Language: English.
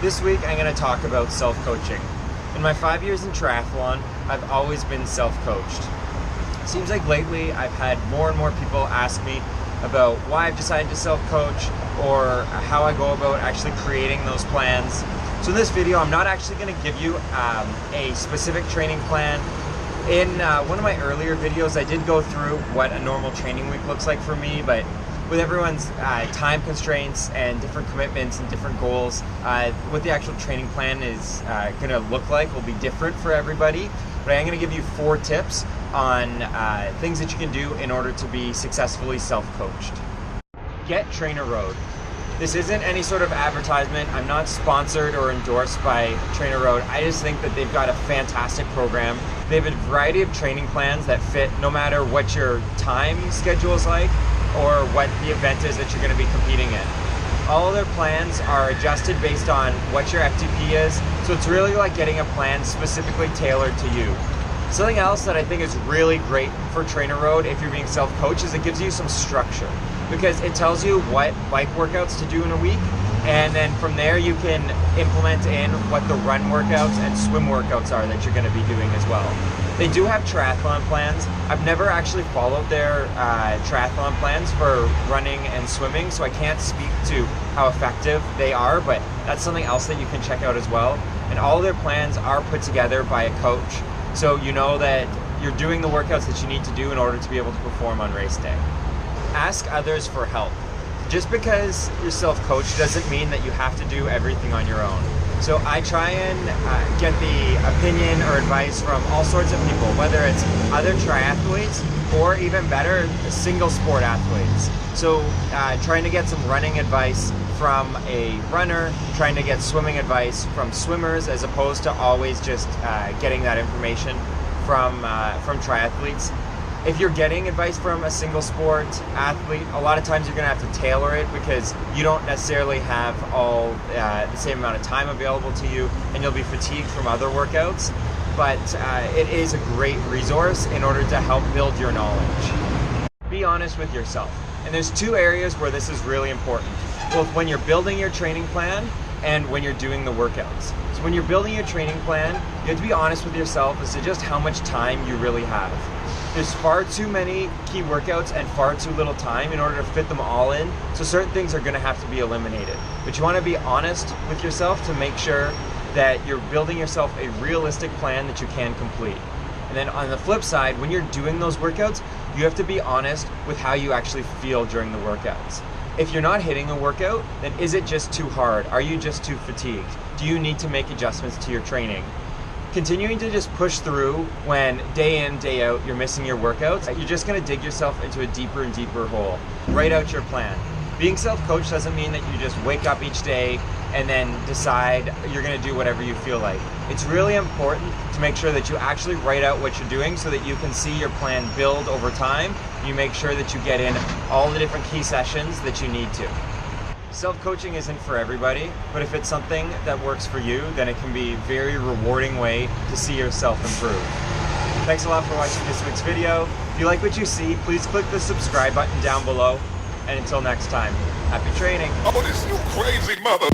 This week I'm going to talk about self-coaching. In my 5 years in triathlon, I've always been self-coached. Seems like lately I've had more and more people ask me about why I've decided to self-coach or how I go about actually creating those plans. So in this video, I'm not actually going to give you a specific training plan. In one of my earlier videos, I did go through what a normal training week looks like for me, but with everyone's time constraints and different commitments and different goals, what the actual training plan is going to look like will be different for everybody. But I'm going to give you 4 tips on things that you can do in order to be successfully self-coached. Get TrainerRoad. This isn't any sort of advertisement. I'm not sponsored or endorsed by TrainerRoad. I just think that they've got a fantastic program. They have a variety of training plans that fit no matter what your time schedule is like or what the event is that you're going to be competing in. All of their plans are adjusted based on what your FTP is, so it's really like getting a plan specifically tailored to you. Something else that I think is really great for TrainerRoad if you're being self-coached is it gives you some structure, because it tells you what bike workouts to do in a week, and then from there you can implement in what the run workouts and swim workouts are that you're going to be doing as well. They do have triathlon plans. I've never actually followed their triathlon plans for running and swimming, so I can't speak to how effective they are, but that's something else that you can check out as well. And all their plans are put together by a coach, so you know that you're doing the workouts that you need to do in order to be able to perform on race day. Ask others for help. Just because you're self-coached doesn't mean that you have to do everything on your own. So I try and get the opinion or advice from all sorts of people, whether it's other triathletes or even better, single sport athletes. So trying to get some running advice from a runner, trying to get swimming advice from swimmers, as opposed to always just getting that information from triathletes. If you're getting advice from a single sport athlete, a lot of times you're going to have to tailor it because you don't necessarily have all the same amount of time available to you, and you'll be fatigued from other workouts. But it is a great resource in order to help build your knowledge. Be honest with yourself. And there's 2 areas where this is really important, both when you're building your training plan and when you're doing the workouts. So when you're building your training plan, you have to be honest with yourself as to just how much time you really have. There's far too many key workouts and far too little time in order to fit them all in, so certain things are going to have to be eliminated. But you want to be honest with yourself to make sure that you're building yourself a realistic plan that you can complete. And then on the flip side, when you're doing those workouts, you have to be honest with how you actually feel during the workouts. If you're not hitting a workout, then is it just too hard? Are you just too fatigued? Do you need to make adjustments to your training? Continuing to just push through when day in, day out, you're missing your workouts, you're just going to dig yourself into a deeper and deeper hole. Write out your plan. Being self-coached doesn't mean that you just wake up each day and then decide you're going to do whatever you feel like. It's really important to make sure that you actually write out what you're doing so that you can see your plan build over time. You make sure that you get in all the different key sessions that you need to. Self-coaching isn't for everybody, but if it's something that works for you, then it can be a very rewarding way to see yourself improve. Thanks a lot for watching this week's video. If you like what you see, please click the subscribe button down below. And until next time, happy training. Oh, this you crazy mother.